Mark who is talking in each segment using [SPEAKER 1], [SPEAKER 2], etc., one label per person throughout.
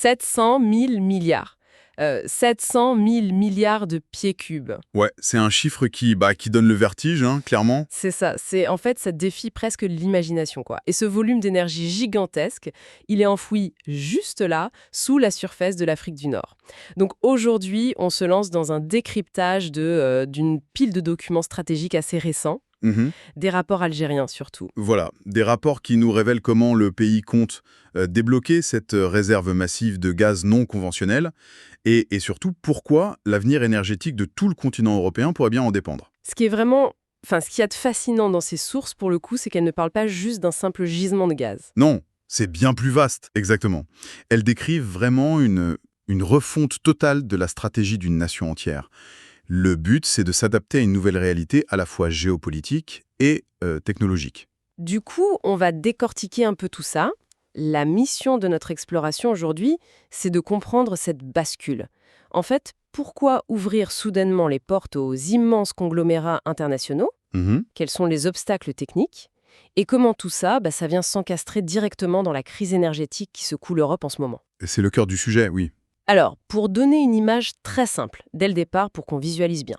[SPEAKER 1] 700 000 milliards. 700 000 milliards de pieds cubes.
[SPEAKER 2] Ouais, c'est un chiffre qui donne le vertige, hein, clairement.
[SPEAKER 1] C'est ça. En fait, ça défie presque l'imagination, quoi. Et ce volume d'énergie gigantesque, il est enfoui juste là, sous la surface de l'Afrique du Nord. Donc aujourd'hui, on se lance dans un décryptage d'une pile de documents stratégiques assez récents,
[SPEAKER 2] Mhm.
[SPEAKER 1] des rapports algériens surtout.
[SPEAKER 2] Voilà, des rapports qui nous révèlent comment le pays compte débloquer cette réserve massive de gaz non conventionnel et surtout pourquoi l'avenir énergétique de tout le continent européen pourrait bien en dépendre.
[SPEAKER 1] Ce qui est ce qu'il y a de fascinant dans ces sources, pour le coup, c'est qu'elles ne parlent pas juste d'un simple gisement de gaz.
[SPEAKER 2] Non, c'est bien plus vaste, exactement. Elles décrivent vraiment une refonte totale de la stratégie d'une nation entière. Le but, c'est de s'adapter à une nouvelle réalité à la fois géopolitique et technologique.
[SPEAKER 1] Du coup, on va décortiquer un peu tout ça. La mission de notre exploration aujourd'hui, c'est de comprendre cette bascule. En fait, pourquoi ouvrir soudainement les portes aux immenses conglomérats internationaux?
[SPEAKER 2] Mhm.
[SPEAKER 1] Quels sont les obstacles techniques? Et comment tout ça, ça vient s'encastrer directement dans la crise énergétique qui secoue l'Europe en ce moment?
[SPEAKER 2] Et c'est le cœur du sujet, oui.
[SPEAKER 1] Alors, pour donner une image très simple, dès le départ, pour qu'on visualise bien,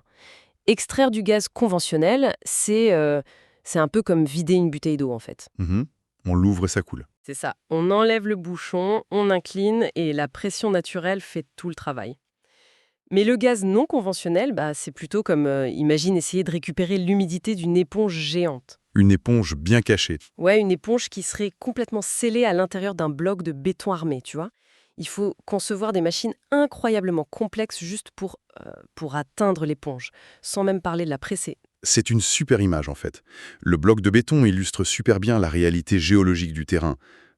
[SPEAKER 1] extraire du gaz conventionnel, c'est un peu comme vider une bouteille d'eau, en fait.
[SPEAKER 2] Mhm. On l'ouvre et ça coule.
[SPEAKER 1] C'est ça. On enlève le bouchon, on incline et la pression naturelle fait tout le travail. Mais le gaz non conventionnel, c'est plutôt comme, imagine essayer de récupérer l'humidité d'une éponge géante.
[SPEAKER 2] Une éponge bien cachée.
[SPEAKER 1] Ouais, une éponge qui serait complètement scellée à l'intérieur d'un bloc de béton armé, tu vois. Il faut concevoir des machines incroyablement complexes juste pour atteindre l'éponge, sans même parler de la presser.
[SPEAKER 2] C'est une super image en fait. Le bloc de béton illustre super bien la réalité géologique du terrain.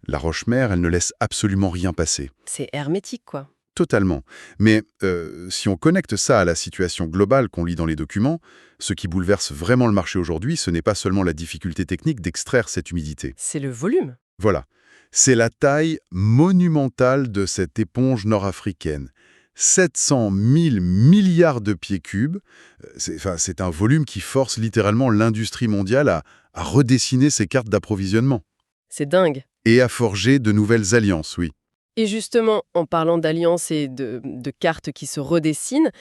[SPEAKER 2] La roche-mère, elle ne laisse absolument rien passer.
[SPEAKER 1] C'est hermétique, quoi.
[SPEAKER 2] Totalement. Mais si on connecte ça à la situation globale qu'on lit dans les documents, ce qui bouleverse vraiment le marché aujourd'hui, ce n'est pas seulement la difficulté technique d'extraire cette humidité.
[SPEAKER 1] C'est le volume.
[SPEAKER 2] Voilà. C'est la taille monumentale de cette éponge nord-africaine. 700 000 milliards de pieds cubes. C'est un volume qui force littéralement l'industrie mondiale à redessiner ses cartes d'approvisionnement
[SPEAKER 1] C'est dingue.
[SPEAKER 2] et à forger de nouvelles alliances, oui.
[SPEAKER 1] Et justement, en parlant d'alliances et de cartes qui se redessinent,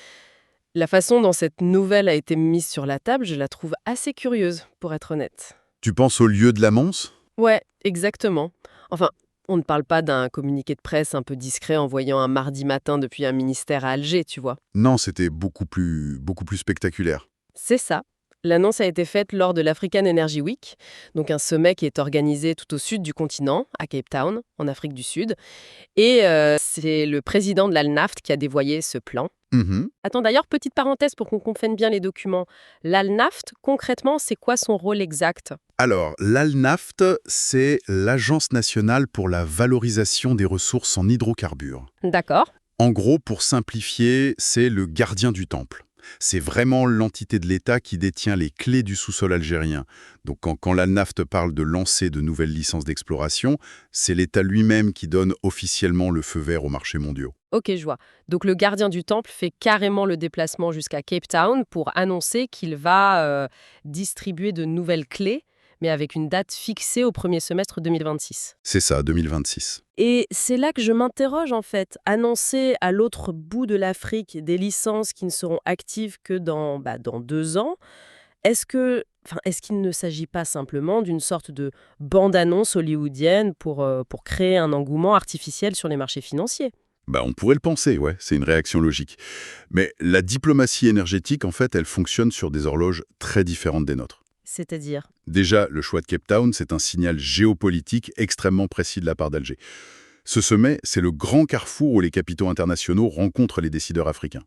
[SPEAKER 1] la façon dont cette nouvelle a été mise sur la table, je la trouve assez curieuse, pour être honnête.
[SPEAKER 2] Tu penses au lieu de l'annonce?
[SPEAKER 1] Ouais, exactement. Enfin, on ne parle pas d'un communiqué de presse un peu discret envoyant un mardi matin depuis un ministère à Alger, tu vois.
[SPEAKER 2] Non, c'était beaucoup plus spectaculaire.
[SPEAKER 1] C'est ça. L'annonce a été faite lors de l'African Energy Week, donc un sommet qui est organisé tout au sud du continent, à Cape Town, en Afrique du Sud. Et c'est le président de l'Alnaft qui a dévoyé ce plan.
[SPEAKER 2] Mhm.
[SPEAKER 1] Attends, d'ailleurs, petite parenthèse pour qu'on comprenne bien les documents. L'Alnaft, concrètement, c'est quoi son rôle exact?
[SPEAKER 2] Alors, l'ALNAFT, c'est l'Agence nationale pour la valorisation des ressources en hydrocarbures.
[SPEAKER 1] D'accord.
[SPEAKER 2] En gros, pour simplifier, c'est le gardien du temple. C'est vraiment l'entité de l'État qui détient les clés du sous-sol algérien. Donc quand l'ALNAFT parle de lancer de nouvelles licences d'exploration, c'est l'État lui-même qui donne officiellement le feu vert aux marchés mondiaux.
[SPEAKER 1] Ok, je vois. Donc le gardien du temple fait carrément le déplacement jusqu'à Cape Town pour annoncer qu'il va distribuer de nouvelles clés, mais avec une date fixée au premier semestre 2026.
[SPEAKER 2] C'est ça, 2026.
[SPEAKER 1] Et c'est là que je m'interroge en fait. Annoncer à l'autre bout de l'Afrique des licences qui ne seront actives que dans 2 ans, est-ce qu'il ne s'agit pas simplement d'une sorte de bande-annonce hollywoodienne pour créer un engouement artificiel sur les marchés financiers?
[SPEAKER 2] On pourrait le penser, ouais, c'est une réaction logique. Mais la diplomatie énergétique, en fait, elle fonctionne sur des horloges très différentes des nôtres.
[SPEAKER 1] C'est-à-dire?
[SPEAKER 2] Déjà, le choix de Cape Town, c'est un signal géopolitique extrêmement précis de la part d'Alger. Ce sommet, c'est le grand carrefour où les capitaux internationaux rencontrent les décideurs africains.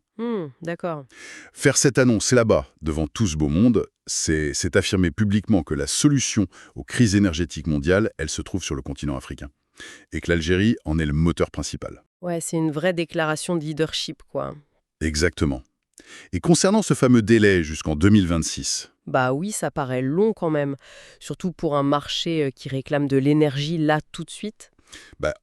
[SPEAKER 1] D'accord.
[SPEAKER 2] Faire cette annonce là-bas, devant tout ce beau monde, c'est affirmer publiquement que la solution aux crises énergétiques mondiales, elle se trouve sur le continent africain. Et que l'Algérie en est le moteur principal.
[SPEAKER 1] Ouais, c'est une vraie déclaration de leadership, quoi.
[SPEAKER 2] Exactement. Et concernant ce fameux délai jusqu'en 2026,
[SPEAKER 1] Bah oui, ça paraît long quand même, surtout pour un marché qui réclame de l'énergie là tout de suite.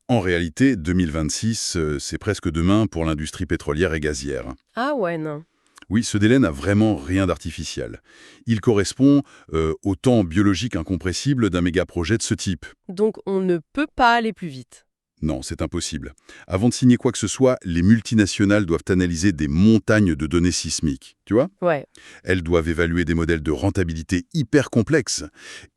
[SPEAKER 2] en réalité, 2026, c'est presque demain pour l'industrie pétrolière et gazière.
[SPEAKER 1] Ah ouais, non.
[SPEAKER 2] Oui, ce délai n'a vraiment rien d'artificiel. Il correspond au temps biologique incompressible d'un méga-projet de ce type.
[SPEAKER 1] Donc on ne peut pas aller plus vite.
[SPEAKER 2] Non, c'est impossible. Avant de signer quoi que ce soit, les multinationales doivent analyser des montagnes de données sismiques. Tu vois?
[SPEAKER 1] Ouais.
[SPEAKER 2] Elles doivent évaluer des modèles de rentabilité hyper complexes.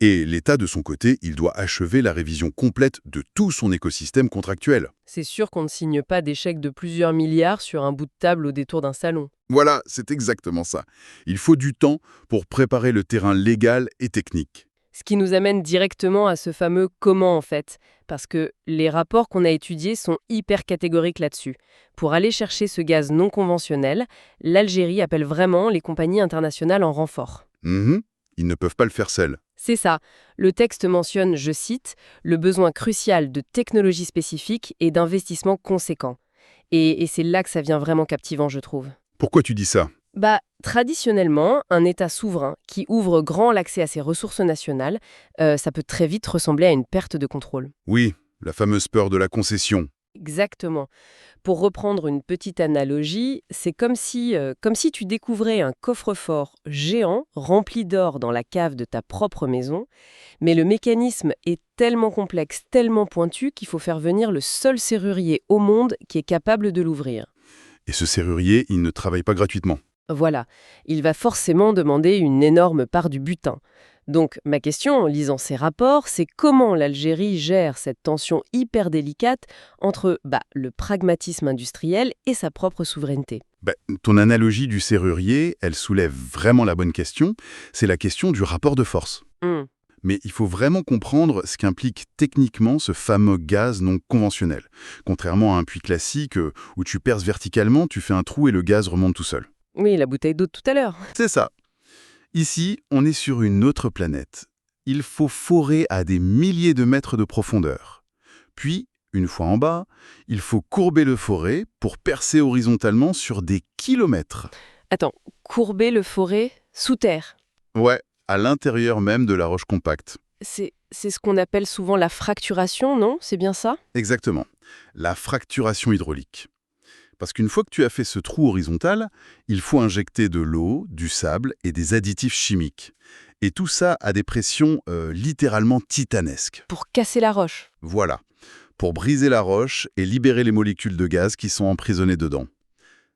[SPEAKER 2] Et l'État, de son côté, il doit achever la révision complète de tout son écosystème contractuel.
[SPEAKER 1] C'est sûr qu'on ne signe pas des chèques de plusieurs milliards sur un bout de table au détour d'un salon.
[SPEAKER 2] Voilà, c'est exactement ça. Il faut du temps pour préparer le terrain légal et technique.
[SPEAKER 1] Ce qui nous amène directement à ce fameux comment en fait, parce que les rapports qu'on a étudiés sont hyper catégoriques là-dessus. Pour aller chercher ce gaz non conventionnel, l'Algérie appelle vraiment les compagnies internationales en renfort.
[SPEAKER 2] Mhm. Ils ne peuvent pas le faire seuls.
[SPEAKER 1] C'est ça. Le texte mentionne, je cite, le besoin crucial de technologies spécifiques et d'investissements conséquents. Et c'est là que ça devient vraiment captivant, je trouve.
[SPEAKER 2] Pourquoi tu dis ça?
[SPEAKER 1] Traditionnellement, un État souverain qui ouvre grand l'accès à ses ressources nationales, ça peut très vite ressembler à une perte de contrôle.
[SPEAKER 2] Oui, la fameuse peur de la concession.
[SPEAKER 1] Exactement. Pour reprendre une petite analogie, c'est comme si tu découvrais un coffre-fort géant rempli d'or dans la cave de ta propre maison, mais le mécanisme est tellement complexe, tellement pointu qu'il faut faire venir le seul serrurier au monde qui est capable de l'ouvrir.
[SPEAKER 2] Et ce serrurier, il ne travaille pas gratuitement.
[SPEAKER 1] Voilà, il va forcément demander une énorme part du butin. Donc ma question en lisant ces rapports, c'est comment l'Algérie gère cette tension hyper délicate entre le pragmatisme industriel et sa propre souveraineté.
[SPEAKER 2] Ton analogie du serrurier, elle soulève vraiment la bonne question. C'est la question du rapport de force.
[SPEAKER 1] Hmm,
[SPEAKER 2] Mais il faut vraiment comprendre ce qu'implique techniquement ce fameux gaz non conventionnel. Contrairement à un puits classique où tu perces verticalement, tu fais un trou et le gaz remonte tout seul.
[SPEAKER 1] Oui, la bouteille d'eau de tout à l'heure.
[SPEAKER 2] C'est ça. Ici, on est sur une autre planète. Il faut forer à des milliers de mètres de profondeur. Puis, une fois en bas, il faut courber le forêt pour percer horizontalement sur des kilomètres.
[SPEAKER 1] Attends, courber le forêt sous terre.
[SPEAKER 2] Ouais, à l'intérieur même de la roche compacte.
[SPEAKER 1] C'est ce qu'on appelle souvent la fracturation, non? C'est bien ça?
[SPEAKER 2] Exactement. La fracturation hydraulique. Parce qu'une fois que tu as fait ce trou horizontal, il faut injecter de l'eau, du sable et des additifs chimiques. Et tout ça à des pressions littéralement titanesques.
[SPEAKER 1] Pour casser la roche.
[SPEAKER 2] Voilà, pour briser la roche et libérer les molécules de gaz qui sont emprisonnées dedans.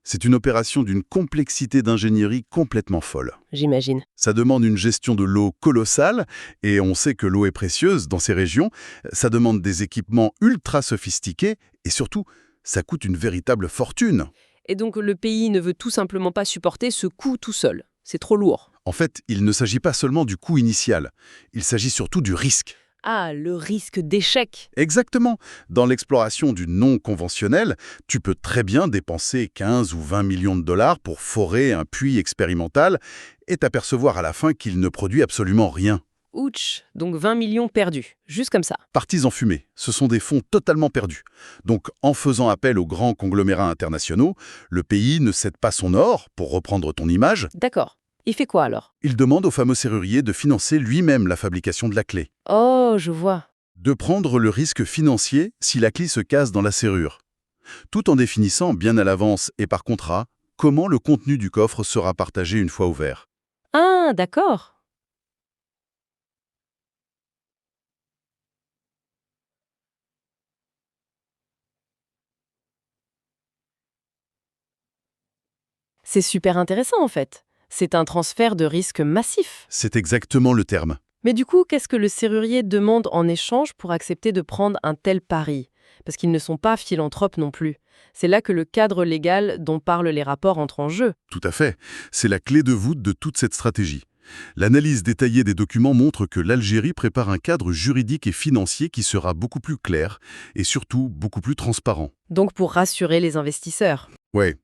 [SPEAKER 2] C'est une opération d'une complexité d'ingénierie complètement folle.
[SPEAKER 1] J'imagine.
[SPEAKER 2] Ça demande une gestion de l'eau colossale, et on sait que l'eau est précieuse dans ces régions. Ça demande des équipements ultra sophistiqués, et surtout, ça coûte une véritable fortune.
[SPEAKER 1] Et donc le pays ne veut tout simplement pas supporter ce coût tout seul. C'est trop lourd.
[SPEAKER 2] En fait, il ne s'agit pas seulement du coût initial, il s'agit surtout du risque.
[SPEAKER 1] Ah, le risque d'échec.
[SPEAKER 2] Exactement. Dans l'exploration du non conventionnel, tu peux très bien dépenser 15 ou 20 millions de dollars pour forer un puits expérimental et t'apercevoir à la fin qu'il ne produit absolument rien.
[SPEAKER 1] Ouch, donc 20 millions perdus, juste comme ça.
[SPEAKER 2] Partis en fumée, ce sont des fonds totalement perdus. Donc, en faisant appel aux grands conglomérats internationaux, le pays ne cède pas son or, pour reprendre ton image.
[SPEAKER 1] D'accord. Il fait quoi alors?
[SPEAKER 2] Il demande au fameux serrurier de financer lui-même la fabrication de la clé.
[SPEAKER 1] Oh, je vois.
[SPEAKER 2] De prendre le risque financier si la clé se casse dans la serrure. Tout en définissant bien à l'avance et par contrat comment le contenu du coffre sera partagé une fois ouvert.
[SPEAKER 1] Ah, d'accord. C'est super intéressant en fait. C'est un transfert de risque massif.
[SPEAKER 2] C'est exactement le terme.
[SPEAKER 1] Mais du coup, qu'est-ce que le serrurier demande en échange pour accepter de prendre un tel pari? Parce qu'ils ne sont pas philanthropes non plus. C'est là que le cadre légal dont parlent les rapports entre en jeu.
[SPEAKER 2] Tout à fait. C'est la clé de voûte de toute cette stratégie. L'analyse détaillée des documents montre que l'Algérie prépare un cadre juridique et financier qui sera beaucoup plus clair et surtout beaucoup plus transparent.
[SPEAKER 1] Donc pour rassurer les investisseurs.
[SPEAKER 2] Ouais,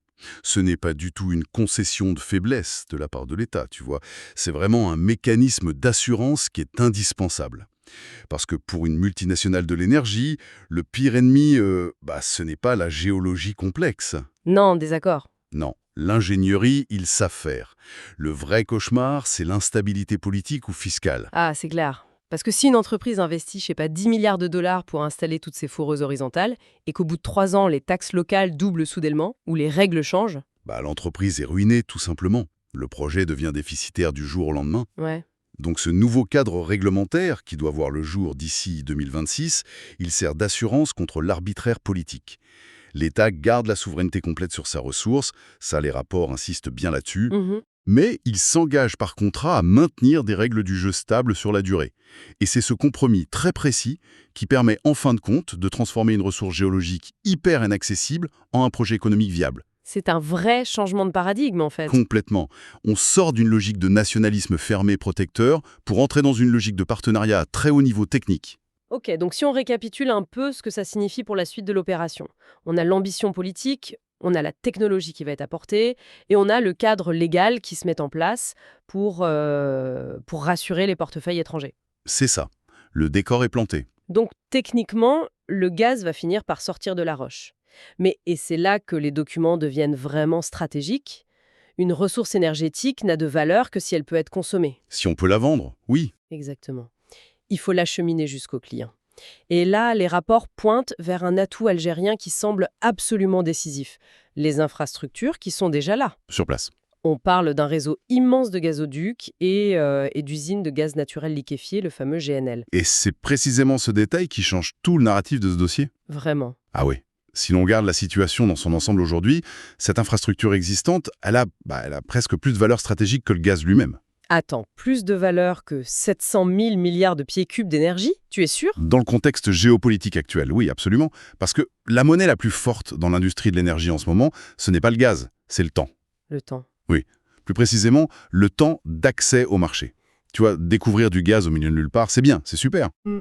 [SPEAKER 2] ce n'est pas du tout une concession de faiblesse de la part de l'État, tu vois. C'est vraiment un mécanisme d'assurance qui est indispensable. Parce que pour une multinationale de l'énergie, le pire ennemi, ce n'est pas la géologie complexe.
[SPEAKER 1] Non, désaccord.
[SPEAKER 2] Non, l'ingénierie, ils savent faire. Le vrai cauchemar, c'est l'instabilité politique ou fiscale.
[SPEAKER 1] Ah, c'est clair. Parce que si une entreprise investit, je sais pas, 10 milliards de dollars pour installer toutes ces foreuses horizontales, et qu'au bout de 3 ans, les taxes locales doublent soudainement, ou les règles changent...
[SPEAKER 2] L'entreprise est ruinée, tout simplement. Le projet devient déficitaire du jour au lendemain.
[SPEAKER 1] Ouais.
[SPEAKER 2] Donc ce nouveau cadre réglementaire, qui doit voir le jour d'ici 2026, il sert d'assurance contre l'arbitraire politique. L'État garde la souveraineté complète sur sa ressource, ça les rapports insistent bien là-dessus,
[SPEAKER 1] Mhm.
[SPEAKER 2] mais il s'engage par contrat à maintenir des règles du jeu stables sur la durée. Et c'est ce compromis très précis qui permet en fin de compte de transformer une ressource géologique hyper inaccessible en un projet économique viable.
[SPEAKER 1] C'est un vrai changement de paradigme, en fait.
[SPEAKER 2] Complètement. On sort d'une logique de nationalisme fermé protecteur pour entrer dans une logique de partenariat à très haut niveau technique.
[SPEAKER 1] Ok, donc si on récapitule un peu ce que ça signifie pour la suite de l'opération. On a l'ambition politique, on a la technologie qui va être apportée, et on a le cadre légal qui se met en place pour rassurer les portefeuilles étrangers.
[SPEAKER 2] C'est ça. Le décor est planté.
[SPEAKER 1] Donc techniquement, le gaz va finir par sortir de la roche. Et c'est là que les documents deviennent vraiment stratégiques. Une ressource énergétique n'a de valeur que si elle peut être consommée.
[SPEAKER 2] Si on peut la vendre, oui.
[SPEAKER 1] Exactement. Il faut l'acheminer jusqu'au client. Et là, les rapports pointent vers un atout algérien qui semble absolument décisif. Les infrastructures qui sont déjà là.
[SPEAKER 2] Sur place.
[SPEAKER 1] On parle d'un réseau immense de gazoducs et d'usines de gaz naturel liquéfié, le fameux GNL.
[SPEAKER 2] Et c'est précisément ce détail qui change tout le narratif de ce dossier.
[SPEAKER 1] Vraiment.
[SPEAKER 2] Ah oui. Si l'on regarde la situation dans son ensemble aujourd'hui, cette infrastructure existante, elle a presque plus de valeur stratégique que le gaz lui-même.
[SPEAKER 1] Attends, plus de valeur que 700 000 milliards de pieds cubes d'énergie, tu es sûr?
[SPEAKER 2] Dans le contexte géopolitique actuel, oui, absolument. Parce que la monnaie la plus forte dans l'industrie de l'énergie en ce moment, ce n'est pas le gaz, c'est le temps.
[SPEAKER 1] Le temps.
[SPEAKER 2] Oui. Plus précisément, le temps d'accès au marché. Tu vois, découvrir du gaz au milieu de nulle part, c'est bien, c'est super.
[SPEAKER 1] Mm.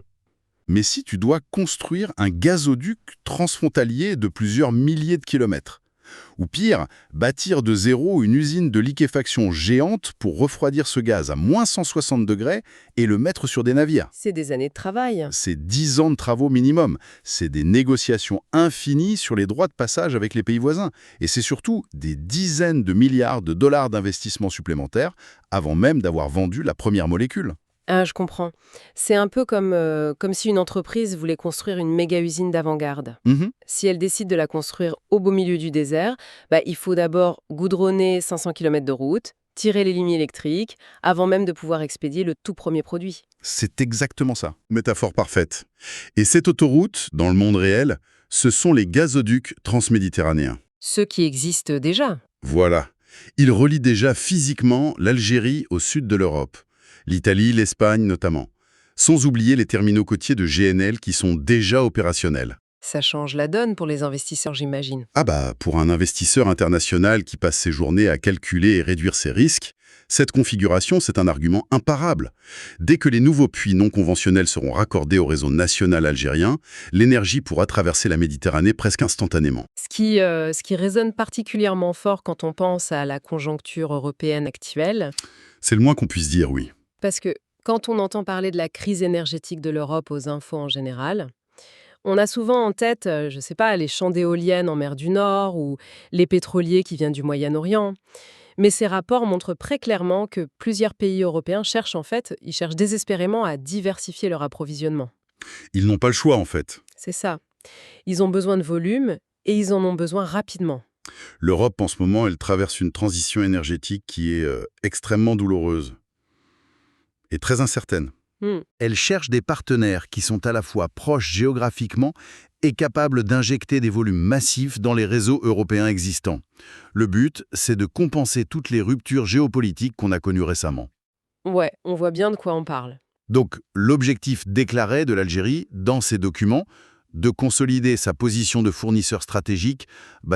[SPEAKER 2] Mais si tu dois construire un gazoduc transfrontalier de plusieurs milliers de kilomètres, ou pire, bâtir de zéro une usine de liquéfaction géante pour refroidir ce gaz à moins 160 degrés et le mettre sur des navires.
[SPEAKER 1] C'est des années de travail.
[SPEAKER 2] C'est 10 ans de travaux minimum. C'est des négociations infinies sur les droits de passage avec les pays voisins. Et c'est surtout des dizaines de milliards de dollars d'investissements supplémentaires avant même d'avoir vendu la première molécule.
[SPEAKER 1] Ah, je comprends. C'est un peu comme si une entreprise voulait construire une méga-usine d'avant-garde.
[SPEAKER 2] Mhm.
[SPEAKER 1] Si elle décide de la construire au beau milieu du désert, il faut d'abord goudronner 500 km de route, tirer les lignes électriques, avant même de pouvoir expédier le tout premier produit.
[SPEAKER 2] C'est exactement ça. Métaphore parfaite. Et cette autoroute, dans le monde réel, ce sont les gazoducs transméditerranéens.
[SPEAKER 1] Ceux qui existent déjà.
[SPEAKER 2] Voilà. Ils relient déjà physiquement l'Algérie au sud de l'Europe. L'Italie, l'Espagne notamment. Sans oublier les terminaux côtiers de GNL qui sont déjà opérationnels.
[SPEAKER 1] Ça change la donne pour les investisseurs, j'imagine.
[SPEAKER 2] Pour un investisseur international qui passe ses journées à calculer et réduire ses risques, cette configuration, c'est un argument imparable. Dès que les nouveaux puits non conventionnels seront raccordés au réseau national algérien, l'énergie pourra traverser la Méditerranée presque instantanément.
[SPEAKER 1] Ce qui résonne particulièrement fort quand on pense à la conjoncture européenne actuelle,
[SPEAKER 2] C'est le moins qu'on puisse dire, oui.
[SPEAKER 1] parce que quand on entend parler de la crise énergétique de l'Europe aux infos en général, on a souvent en tête, je sais pas, les champs d'éoliennes en mer du Nord ou les pétroliers qui viennent du Moyen-Orient. Mais ces rapports montrent très clairement que plusieurs pays européens ils cherchent désespérément à diversifier leur approvisionnement.
[SPEAKER 2] Ils n'ont pas le choix, en fait.
[SPEAKER 1] C'est ça. Ils ont besoin de volume et ils en ont besoin rapidement.
[SPEAKER 2] L'Europe, en ce moment, elle traverse une transition énergétique qui est extrêmement douloureuse et très incertaine.
[SPEAKER 1] Hmm.
[SPEAKER 2] Elle cherche des partenaires qui sont à la fois proches géographiquement et capables d'injecter des volumes massifs dans les réseaux européens existants. Le but, c'est de compenser toutes les ruptures géopolitiques qu'on a connues récemment.
[SPEAKER 1] Ouais, on voit bien de quoi on parle.
[SPEAKER 2] Donc, l'objectif déclaré de l'Algérie, dans ces documents, de consolider sa position de fournisseur stratégique,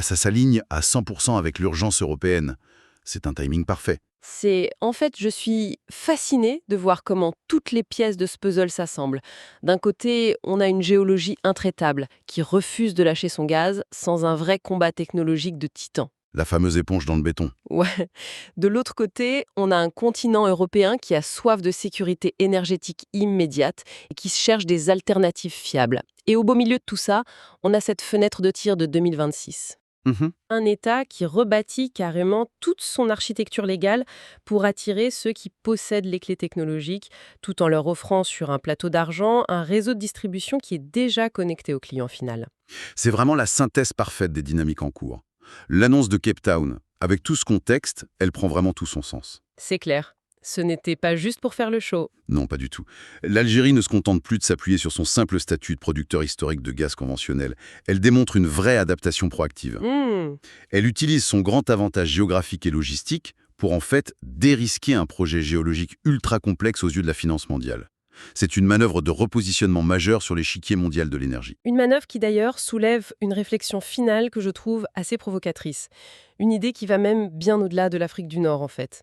[SPEAKER 2] ça s'aligne à 100% avec l'urgence européenne. C'est un timing parfait.
[SPEAKER 1] Je suis fascinée de voir comment toutes les pièces de ce puzzle s'assemblent. D'un côté, on a une géologie intraitable qui refuse de lâcher son gaz sans un vrai combat technologique de titan.
[SPEAKER 2] La fameuse éponge dans le béton.
[SPEAKER 1] Ouais. De l'autre côté, on a un continent européen qui a soif de sécurité énergétique immédiate et qui cherche des alternatives fiables. Et au beau milieu de tout ça, on a cette fenêtre de tir de 2026.
[SPEAKER 2] Mhm.
[SPEAKER 1] Un État qui rebâtit carrément toute son architecture légale pour attirer ceux qui possèdent les clés technologiques, tout en leur offrant sur un plateau d'argent un réseau de distribution qui est déjà connecté au client final.
[SPEAKER 2] C'est vraiment la synthèse parfaite des dynamiques en cours. L'annonce de Cape Town, avec tout ce contexte, elle prend vraiment tout son sens.
[SPEAKER 1] C'est clair. Ce n'était pas juste pour faire le show.
[SPEAKER 2] Non, pas du tout. L'Algérie ne se contente plus de s'appuyer sur son simple statut de producteur historique de gaz conventionnel. Elle démontre une vraie adaptation proactive.
[SPEAKER 1] Hmm.
[SPEAKER 2] Elle utilise son grand avantage géographique et logistique pour en fait dérisquer un projet géologique ultra complexe aux yeux de la finance mondiale. C'est une manœuvre de repositionnement majeur sur l'échiquier mondial de l'énergie.
[SPEAKER 1] Une manœuvre qui d'ailleurs soulève une réflexion finale que je trouve assez provocatrice. Une idée qui va même bien au-delà de l'Afrique du Nord en fait.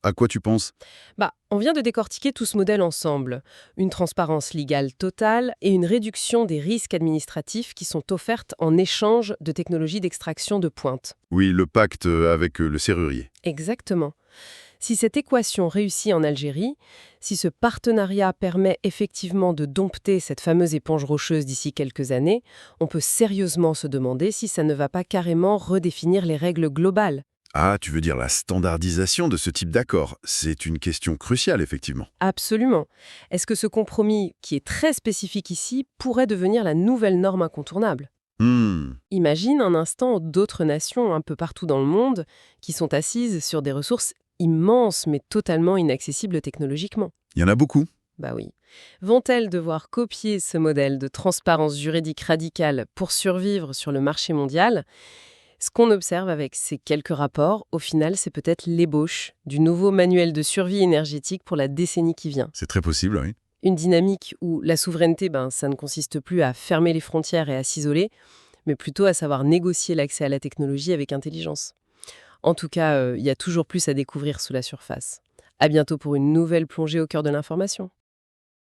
[SPEAKER 2] À quoi tu penses?
[SPEAKER 1] On vient de décortiquer tout ce modèle ensemble. Une transparence légale totale et une réduction des risques administratifs qui sont offertes en échange de technologies d'extraction de pointe.
[SPEAKER 2] Oui, le pacte avec le serrurier.
[SPEAKER 1] Exactement. Si cette équation réussit en Algérie, si ce partenariat permet effectivement de dompter cette fameuse éponge rocheuse d'ici quelques années, on peut sérieusement se demander si ça ne va pas carrément redéfinir les règles globales.
[SPEAKER 2] Ah, tu veux dire la standardisation de ce type d'accord? C'est une question cruciale, effectivement.
[SPEAKER 1] Absolument. Est-ce que ce compromis, qui est très spécifique ici, pourrait devenir la nouvelle norme incontournable? Imagine un instant d'autres nations un peu partout dans le monde qui sont assises sur des ressources immenses mais totalement inaccessibles technologiquement.
[SPEAKER 2] Il y en a beaucoup.
[SPEAKER 1] Bah oui. Vont-elles devoir copier ce modèle de transparence juridique radicale pour survivre sur le marché mondial? Ce qu'on observe avec ces quelques rapports, au final, c'est peut-être l'ébauche du nouveau manuel de survie énergétique pour la décennie qui vient.
[SPEAKER 2] C'est très possible, oui.
[SPEAKER 1] Une dynamique où la souveraineté, ça ne consiste plus à fermer les frontières et à s'isoler, mais plutôt à savoir négocier l'accès à la technologie avec intelligence. En tout cas, il y a toujours plus à découvrir sous la surface. À bientôt pour une nouvelle plongée au cœur de l'information.